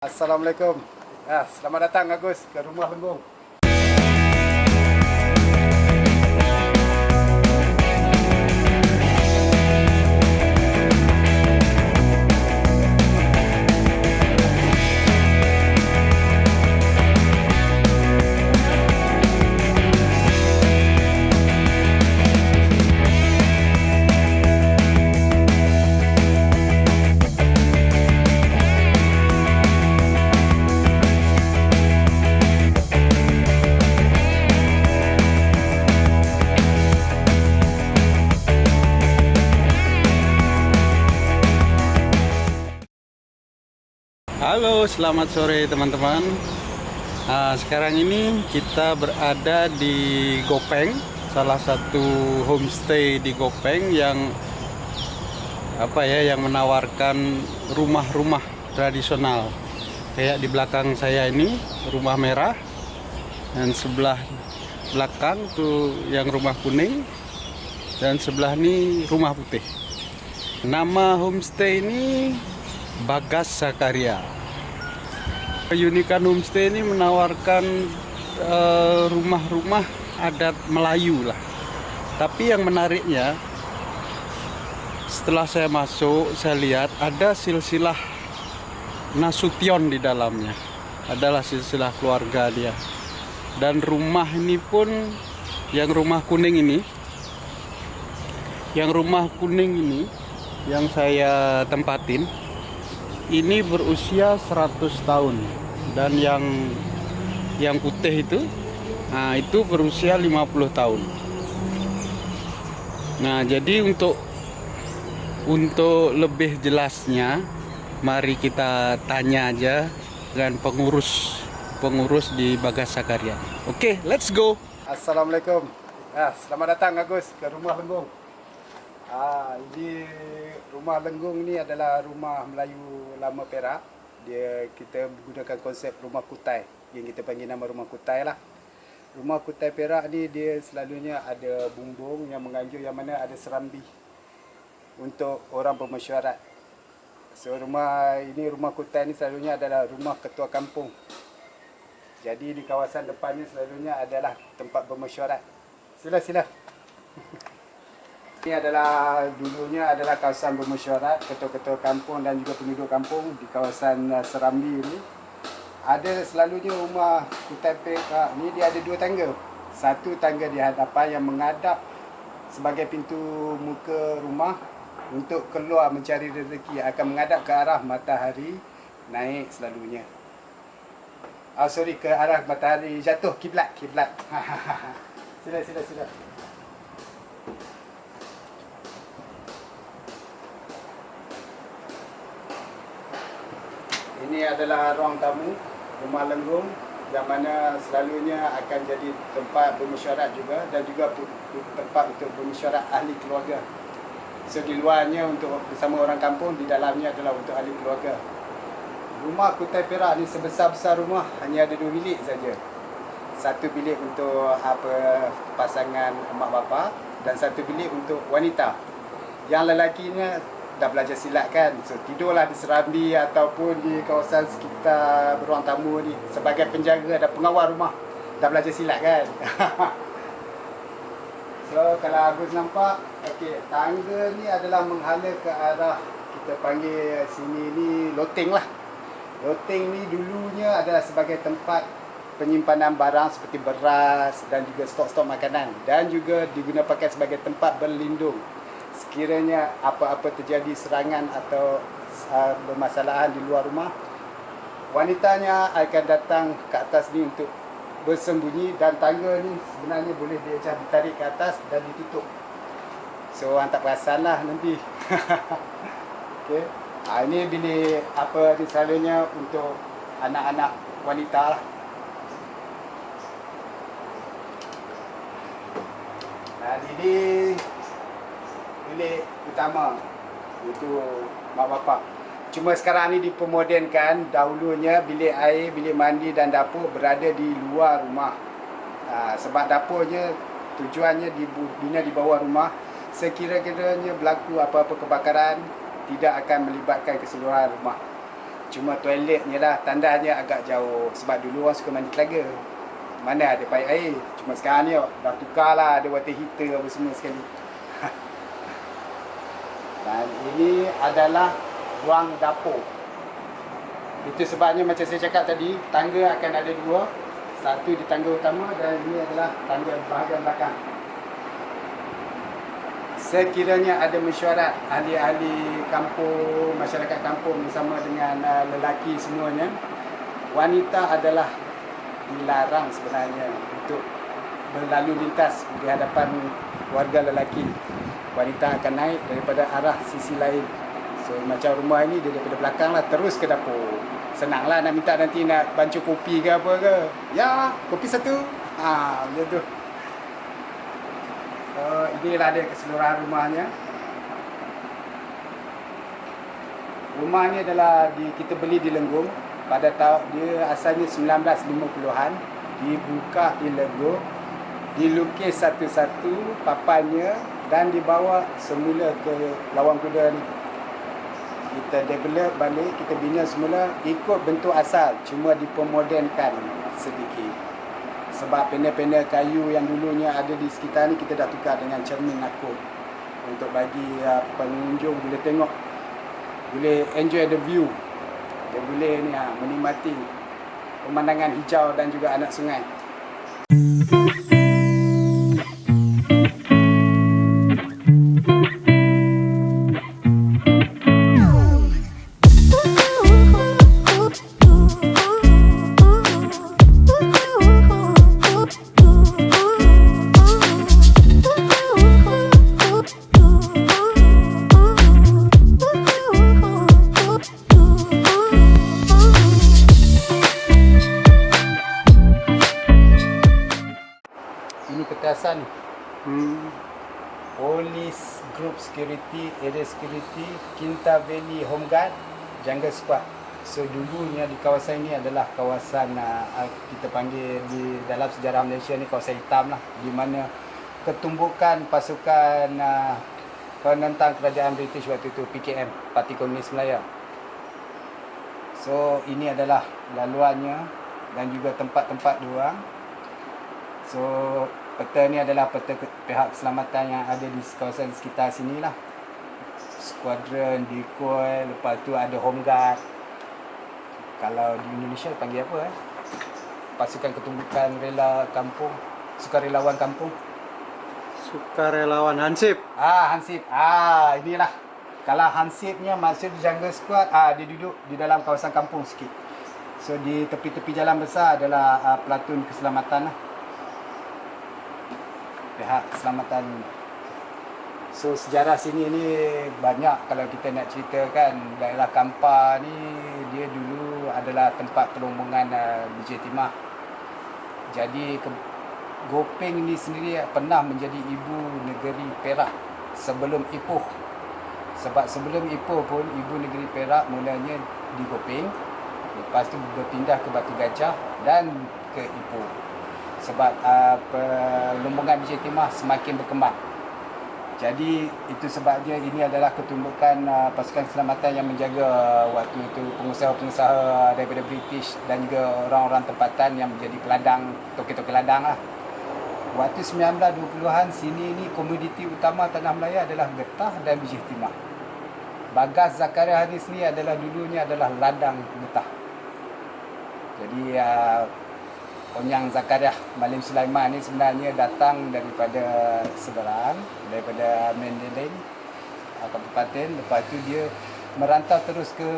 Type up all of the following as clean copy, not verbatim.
Assalamualaikum. Selamat datang Agus ke Rumah Lenggung. Halo, selamat sore teman-teman. Sekarang ini kita berada di Gopeng, salah satu homestay di Gopeng yang yang menawarkan rumah-rumah tradisional. Kayak di belakang saya ini rumah merah, dan sebelah belakang tuh yang rumah kuning, dan sebelah ini rumah putih. Nama homestay ini Bagas Sakarya. Keunikan homestay ini menawarkan rumah-rumah adat Melayu lah. Tapi yang menariknya, setelah saya masuk, saya lihat ada silsilah Nasution di dalamnya. Adalah silsilah keluarga dia. Dan rumah ini pun, yang rumah kuning ini, yang saya tempatin, ini berusia 100 tahun, dan yang putih itu berusia 50 tahun. Nah, jadi untuk lebih jelasnya, mari kita tanya aja dengan pengurus di Bagas Sakarya. Oke, let's go. Assalamualaikum. Selamat datang Agus ke Rumah Lenggung. Ini Rumah Lenggung ni adalah rumah Melayu lama Perak. Kita menggunakan konsep rumah kutai, yang kita panggil nama rumah kutai lah. Rumah kutai Perak ni dia selalunya ada bumbung yang menganjur, yang mana ada serambi untuk orang bermesyuarat. So rumah kutai ni selalunya adalah rumah ketua kampung. Jadi di kawasan depannya selalunya adalah tempat bermesyuarat. Sila. Ini dulunya adalah kawasan bermesyuarat ketua-ketua kampung dan juga penduduk kampung di kawasan Serambi ini. Ada selalunya rumah kutai Perak ni, dia ada dua tangga. Satu tangga di hadapan yang menghadap sebagai pintu muka rumah untuk keluar mencari rezeki, akan menghadap ke arah matahari naik selalunya. Ke arah matahari jatuh, kiblat. Sila. Ini adalah ruang tamu Rumah Lenggung, yang mana selalunya akan jadi tempat bermesyuarat juga, dan juga tempat untuk bermesyuarat ahli keluarga. So di luarnya untuk bersama orang kampung, di dalamnya adalah untuk ahli keluarga. Rumah kutai Perak ni sebesar-besar rumah hanya ada 2 bilik saja. Satu bilik untuk pasangan mak bapa, dan satu bilik untuk wanita. Yang lelakinya dah belajar silat kan, so tidurlah di serambi ataupun di kawasan sekitar ruang tamu ni sebagai penjaga dan pengawal rumah. Dah belajar silat kan. So kalau Agus nampak, tangga ni adalah menghala ke arah, kita panggil sini ni loteng lah. Loteng ni dulunya adalah sebagai tempat penyimpanan barang seperti beras dan juga stok-stok makanan, dan juga digunakan pakai sebagai tempat berlindung sekiranya apa-apa terjadi serangan atau bermasalahan di luar rumah. Wanitanya akan datang ke atas ni untuk bersembunyi, dan tangga ni sebenarnya boleh ditarik ke atas dan ditutup. So orang tak perasan lah nanti. Okay. Ini bilik ni selalunya untuk anak-anak wanita lah. Nah, ini bilik utama, itu mak bapak. Cuma sekarang ni dipermodenkan. Dahulunya bilik air, bilik mandi dan dapur berada di luar rumah. Sebab dapurnya tujuannya dibina di bawah rumah. Sekira-kiranya berlaku apa-apa kebakaran, tidak akan melibatkan keseluruhan rumah. Cuma toiletnya lah, tandanya agak jauh. Sebab dulu orang suka mandi telaga. Mana ada paip air. Cuma sekarang ni dah tukar lah, ada water heater apa semua sekali. Dan ini adalah ruang dapur. Itu sebabnya macam saya cakap tadi, tangga akan ada dua. Satu di tangga utama dan ini adalah tangga bahagian belakang. Sekiranya ada mesyuarat ahli-ahli kampung, masyarakat kampung bersama dengan lelaki semuanya, wanita adalah dilarang sebenarnya untuk berlalu lintas di hadapan warga lelaki. Wanita akan naik daripada arah sisi lain. So macam rumah ini dia daripada belakang lah terus ke dapur. Senanglah nak minta nanti nak bancuh kopi ke apa ke. Ya, kopi satu. Macam tu. Inilah dia keseluruhan rumahnya. Rumah ni adalah kita beli di Lenggong. Pada tahun dia asalnya 1950-an. Dibuka di Lenggong, dilukis satu-satu papannya dan dibawa semula ke Lawang Kuda ni. Kita develop balik, kita bina semula ikut bentuk asal, cuma dipermodernkan sedikit. Sebab panel-panel kayu yang dulunya ada di sekitar ni kita dah tukar dengan cermin nakul. Untuk bagi pengunjung boleh tengok, boleh enjoy the view. Dia boleh ni menikmati pemandangan hijau dan juga anak sungai. Ini petasan ni. Police Group Security, Area Security, Kinta Valley Home Guard, Jungle Squad. So dulunya di kawasan ini adalah kawasan kita panggil di dalam sejarah Malaysia ni kawasan hitam lah, di mana ketumbukan pasukan penentang kerajaan British waktu itu, PKM, Parti Komunis Melaya. So ini adalah laluannya dan juga tempat-tempat diorang. So peta ni adalah peta pihak keselamatan yang ada di kawasan sekitar sini lah. Skuadron, decoy, lepas tu ada home guard. Kalau di Indonesia panggil apa pasukan ketumbukan rela kampung, sukarelawan kampung. Sukarelawan Hansip. Hansip. Inilah. Kalau Hansipnya maksud Jungle Squad, dia duduk di dalam kawasan kampung sikit. So di tepi-tepi jalan besar adalah pelatun keselamatan lah. Pihak keselamatan. So sejarah sini ni banyak kalau kita nak ceritakan. Daerah Kampar ni dia dulu adalah tempat perlombongan BJ Timah. Jadi Gopeng ni sendiri pernah menjadi ibu negeri Perak sebelum Ipoh. Sebab sebelum Ipoh pun ibu negeri Perak mulanya di Gopeng, lepas tu berpindah ke Batu Gajah dan ke Ipoh. Sebab perlombongan BJ Timah semakin berkembang. Jadi itu sebabnya ini adalah ketumbukan pasukan keselamatan yang menjaga waktu itu pengusaha-pengusaha daripada British dan juga orang-orang tempatan yang menjadi peladang, toke-toke ladang lah. Waktu 1920-an sini ni komoditi utama tanah Melaya adalah getah dan biji timah. Bagas Zakaria Haris ni adalah dulunya adalah ladang getah. Jadi Onyang Zakaria Malim Sulaiman ni sebenarnya datang daripada Seberang, daripada Mendeleng Kabupaten. Lepas tu dia merantau terus ke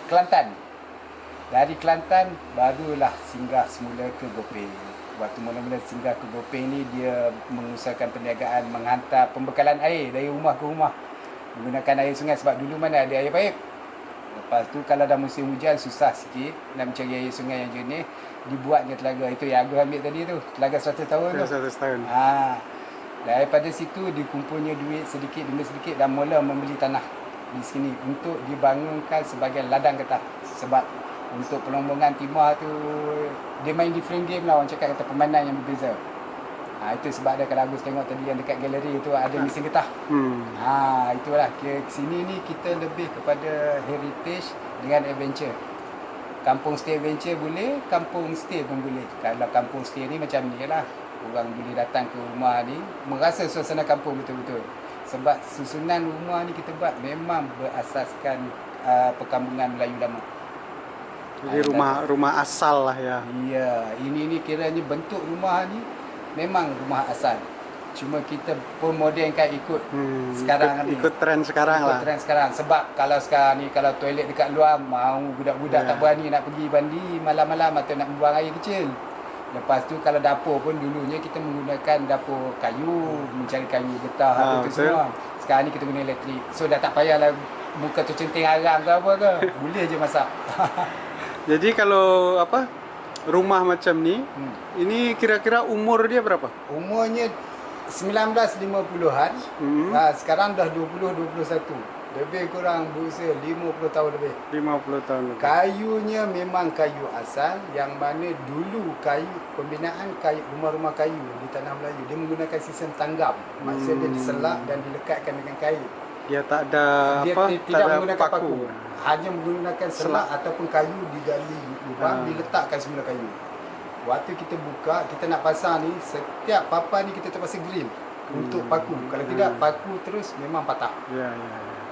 Kelantan. Dari Kelantan barulah singgah semula ke Gopeng. Waktu mula-mula singgah ke Gopeng ni dia mengusahakan perniagaan menghantar pembekalan air dari rumah ke rumah menggunakan air sungai sebab dulu mana ada air paip. Lepas tu kalau dah musim hujan susah sikit nak mencari air sungai yang jernih, dibuatnya telaga. Itu yang aku ambil tadi tu, telaga 100 tahun tu. 100 tahun. Daripada situ dikumpulnya duit sedikit demi sedikit dan mula membeli tanah di sini untuk dibangunkan sebagai ladang getah. Sebab untuk perlombongan timah tu dia main different game lah, orang cakap kata permainan yang berbeza. Itu sebab ada kalau Agus tengok tadi yang dekat galeri tu ada mesin getah. Itulah ke sini ni kita lebih kepada heritage dengan adventure. Kampung stay adventure boleh, kampung stay pun boleh. Kalau kampung stay ni macam ni lah. Orang boleh datang ke rumah ni merasa suasana kampung betul-betul. Sebab susunan rumah ni kita buat memang berasaskan perkampungan Melayu lama. Jadi rumah asal lah ya. Ya, ini kiranya bentuk rumah ni memang rumah asal. Cuma kita pemodernkan ikut sekarang ni. Ikut trend sekarang lah. Ikut trend sekarang. Sebab kalau sekarang ni kalau toilet dekat luar mau budak-budak tak berani nak pergi mandi malam-malam atau nak buang air kecil. Lepas tu kalau dapur pun dulunya kita menggunakan dapur kayu, mencari kayu getah itu semua. Sekarang ni kita guna elektrik. So dah tak payahlah buka tu centing arang ke apa ke. Boleh je masak. Jadi kalau rumah macam ni, ini kira-kira umur dia berapa? Umurnya 1950-an. Sekarang dah 2021. Lebih kurang berusia 50 tahun lebih. 50 tahun lebih. Kayunya memang kayu asal, yang mana dulu kayu pembinaan kayu rumah-rumah kayu di tanah Melayu dia menggunakan sistem tanggap. Maksudnya dia diselak dan dilekatkan dengan kayu. Dia tak ada tidak menggunakan paku. Hanya menggunakan selak ataupun kayu digali lubang, diletakkan semula kayu. Waktu kita buka, kita nak pasang ni, setiap papan ni kita terpaksa grill untuk paku. Kalau tidak, paku terus memang patah. Ya.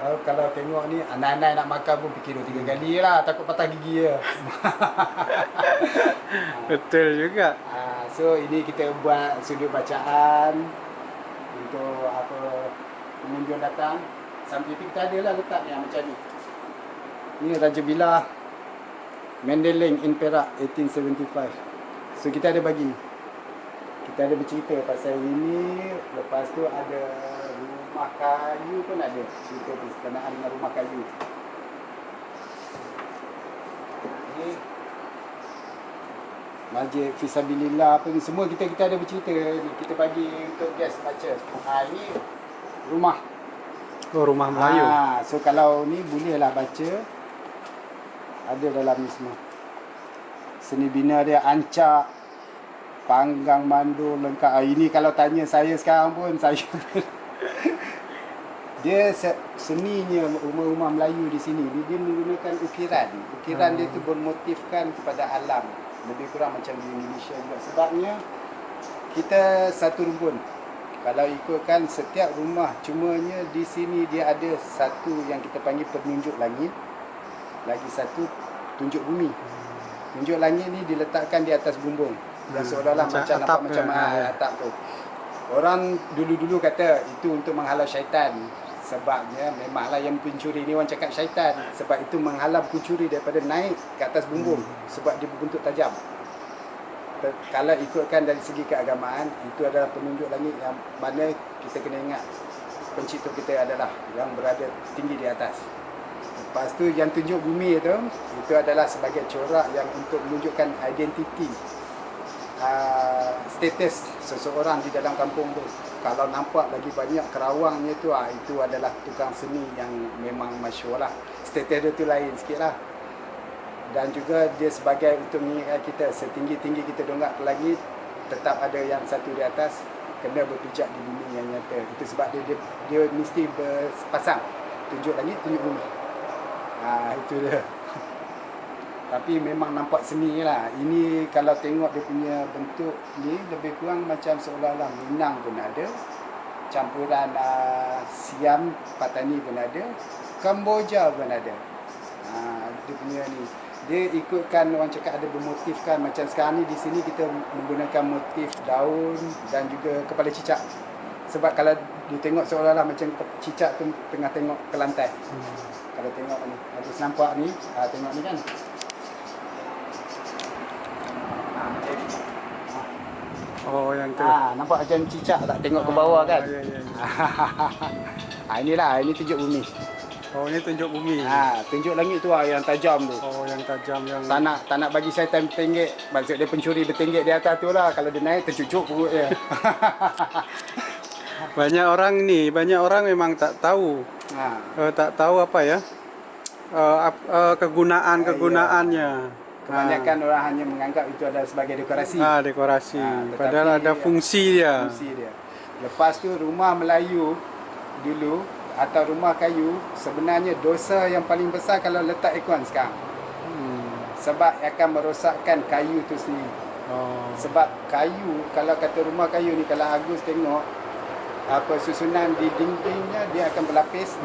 Kalau tengok ni, anak-anak nak makan pun fikir 2-3 kali lah, takut patah gigi je. Betul juga. So ini kita buat sudut bacaan untuk pengunjung datang. Sampai tu kita ada lah letak yang macam ni. Ni Raja Bilah Mendeleng in Perak 1875. So kita ada bagi. Kita ada bercerita pasal ini. Lepas tu ada rumah kayu pun ada. Cerita berkenaan dengan rumah kayu. Ni Masjid Fisabilillah apa ni semua kita ada bercerita ni. Kita bagi untuk guest baca. Ini rumah. Oh, rumah Melayu. So kalau ni bolehlah baca. Ada dalam ni semua. Seni bina dia ancak, panggang mandul lengkap. Ini kalau tanya saya sekarang pun saya dia seninya rumah-rumah Melayu di sini dia menggunakan ukiran. Ukiran dia tu bermotifkan kepada alam. Lebih kurang macam di Indonesia juga. Sebabnya kita satu rumpun. Kalau ikutkan setiap rumah, cumanya di sini dia ada satu yang kita panggil penunjuk langit. Lagi satu tunjuk bumi. Tunjuk langit ni diletakkan di atas bumbung. Yang seolah-olah macam nampak macam atap tu. Orang dulu-dulu kata itu untuk menghalau syaitan. Sebabnya memanglah yang pencuri ni orang cakap syaitan. Sebab itu menghalau pencuri daripada naik ke atas bumbung. Sebab dia berbentuk tajam. Kalau ikutkan dari segi keagamaan, itu adalah penunjuk langit yang mana kita kena ingat pencipta kita adalah yang berada tinggi di atas. Lepas tu yang tunjuk bumi itu adalah sebagai corak yang untuk menunjukkan identiti status seseorang di dalam kampung tu. Kalau nampak lagi banyak kerawangnya tu, itu adalah tukang seni yang memang masyhur lah. Status dia tu lain sikit lah. Dan juga dia sebagai untuk mengingatkan kita setinggi-tinggi kita dongak ke langit, tetap ada yang satu di atas kena berpijak di bumi yang nyata. Itu sebab dia mesti berpasang tunjuk langit, tunjuk bumi. Itu dia. Tapi memang nampak seni lah. Ini kalau tengok dia punya bentuk ni lebih kurang macam seolah-olah Minang pun ada, campuran Siam, Patani pun ada, Kamboja pun ada. Dia punya ni. Dia ikutkan orang cakap ada bermotifkan macam sekarang ni di sini kita menggunakan motif daun dan juga kepala cicak. Sebab kalau ditengok seolah-olah macam cicak tu tengah tengok ke lantai. Kalau tengok ni, habis nampak ni, tengok ni kan. Oh, yang tu. Nampak macam cicak tak tengok ke bawah kan? Ya. Inilah, ini tunjuk bumi. Oh, ini tunjuk bumi. Tunjuk langit tu yang tajam tu. Oh, yang tajam yang Tak nak bagi syaitan bertenggek. Maksud dia pencuri bertenggek di atas tu lah. Kalau dia naik tercucuk perut dia. banyak orang memang tak tahu. Tak tahu apa ya? Kegunaannya. Kebanyakan orang hanya menganggap itu adalah sebagai dekorasi. Dekorasi. Tetapi Padahal ada fungsi dia. Fungsi dia. Lepas tu rumah Melayu dulu atau rumah kayu, sebenarnya dosa yang paling besar kalau letak aircon sekarang. Sebab akan merosakkan kayu tu sendiri. Sebab kayu, kalau kata rumah kayu ni, kalau Agus tengok susunan di dindingnya dia akan berlapis.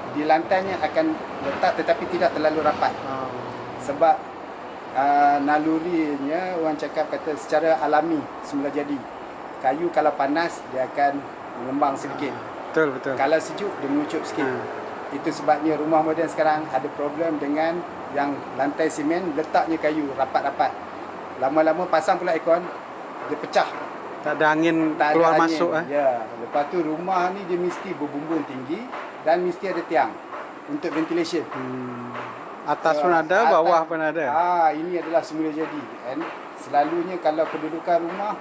Di lantainya akan letak tetapi tidak terlalu rapat. Sebab nalurinya orang cakap kata secara alami semula jadi. Kayu kalau panas dia akan mengembang sedikit. Betul. Kalau sejuk dia mengucup sikit. Itu sebabnya rumah moden sekarang ada problem dengan yang lantai simen letaknya kayu rapat-rapat. Lama-lama pasang pula aircon dia pecah. Tak ada angin Tak keluar ada masuk. Ya, lepas tu rumah ni dia mesti berbumbung tinggi dan mesti ada tiang untuk ventilation. Atas pun ada, bawah pun ada. Ini adalah semula jadi. And selalunya kalau kedudukan rumah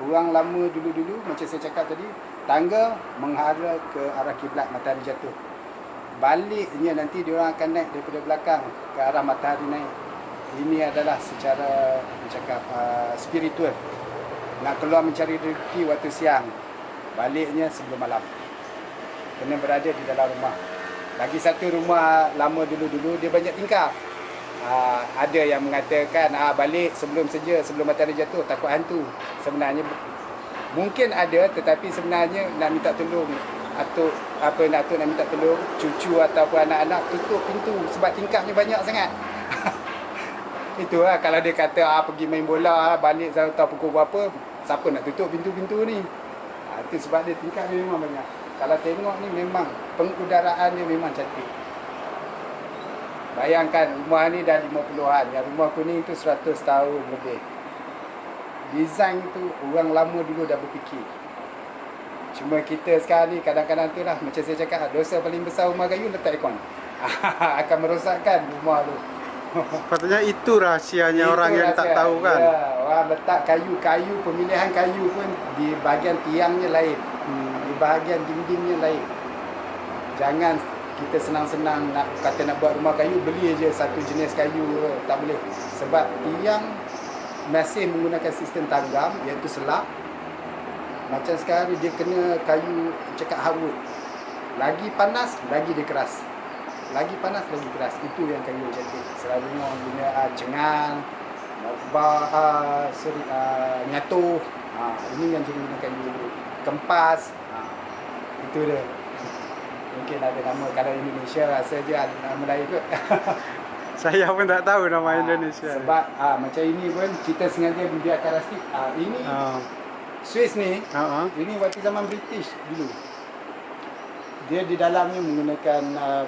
orang lama dulu-dulu macam saya cakap tadi, tangga menghara ke arah kiblat matahari jatuh. Baliknya nanti diorang akan naik daripada belakang ke arah matahari naik. Ini adalah secara cakap spiritual. Nak keluar mencari rezeki waktu siang, baliknya sebelum malam. Kena berada di dalam rumah. Lagi satu rumah lama dulu-dulu dia banyak tingkap. Ada yang mengatakan balik sebelum matahari jatuh, takut hantu. Sebenarnya mungkin ada, tetapi sebenarnya nak minta tolong atuk nak minta tolong cucu ataupun anak-anak tutup pintu sebab tingkapnya banyak sangat. Itulah kalau dia kata pergi main bola balik tahu pukul berapa, siapa nak tutup pintu-pintu ni? Itu sebab dia tingkap dia memang banyak. Kalau tengok ni memang pengudaraan dia memang cantik. Bayangkan rumah ni dah 50-an, yang rumah kuning tu 100 tahun lebih. Design itu orang lama dulu dah berfikir. Cuma kita sekarang ni kadang-kadang tu lah, macam saya cakap, dosa paling besar rumah kayu letak aircon. Akan merosakkan rumah tu. Patutnya itu rahsianya orang yang tak tahu kan. Ya, orang letak kayu, pemilihan kayu pun di bahagian tiangnya lain. Di bahagian dindingnya lain. Jangan kita senang-senang nak buat rumah kayu, beli je satu jenis kayu, tak boleh. Sebab tiang masih menggunakan sistem tanggam, iaitu selap. Macam sekarang dia kena kayu cakap hardwood. Lagi panas, lagi dia keras. Lagi panas, lagi keras. Itu yang kayu cantik. Selalunya orang guna cengang, nyatu. Ini yang jenis guna kayu kempas. Itu dia. Mungkin ada nama, kalau Indonesia rasa je ada nama lain kot. Saya pun tak tahu nama Indonesia. Sebab macam ini pun kita sengaja biarkan rastik. Ini Swiss ni, ini waktu zaman British dulu. Dia di dalamnya menggunakan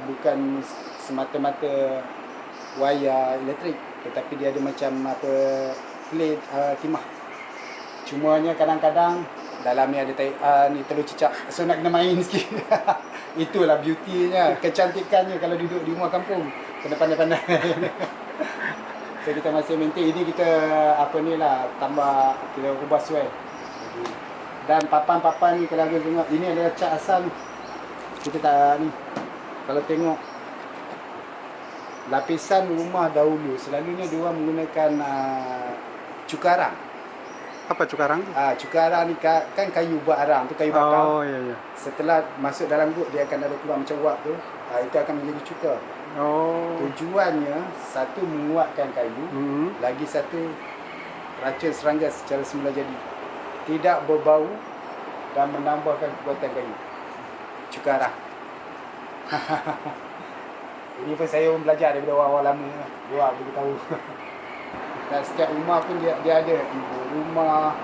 bukan semata-mata wayar elektrik, tetapi dia ada macam plate timah. Cumanya kadang-kadang dalamnya ada ni telur cicak. So nak kena main sikit. Itulah beauty-nya, kecantikannya kalau duduk di rumah kampung. Kena pandai-pandai. So kita masih maintain. Ini kita tambah, kita ubah suai. Dan papan-papan ni kalau kita tengok, ini adalah cat asal. Kita tak ni, kalau tengok lapisan rumah dahulu, selalunya diorang menggunakan cukarang. Apa cukarang? Cukarang ni kan kayu buat arang tu, kayu bakar. Ya. Setelah masuk dalam gut, dia akan ada keluar macam wap tu. Itu akan menjadi cukar. Tujuannya, satu menguatkan kayu, lagi satu racun serangga secara semula jadi. Tidak berbau dan menambahkan kekuatan kayu. Cukarang. Ini pun saya pun belajar daripada orang-orang lama. Dia boleh tahu. Dan setiap rumah pun dia ada ibu rumah,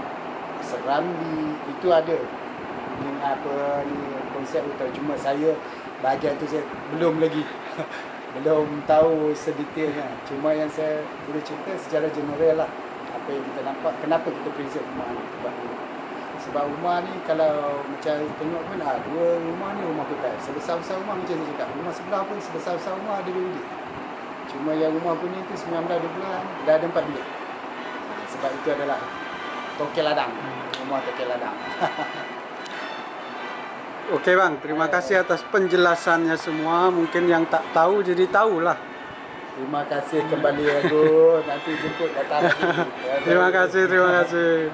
serambi, itu ada. Ni konsep tu. Cuma saya bahagian tu saya belum lagi. Belum tahu sedetailnya. Cuma yang saya boleh cerita secara general lah. Apa yang kita nampak, kenapa kita preserve rumah ni. Sebab rumah ni kalau macam tengok pun dua rumah ni rumah kotak. Sebesar-besar rumah macam saya cakap. Rumah sebelah pun sebesar-besar rumah ada 2 bilik. Cuma yang rumah kuning tu 19-20 dah ada 4 bilik. Sebab itu adalah tokel ladang. Rumah tokel ladang. Okey bang, terima kasih atas penjelasannya semua. Mungkin yang tak tahu jadi tahulah. Terima kasih kembali Agus. Nanti jemput datang lagi. Terima kasih.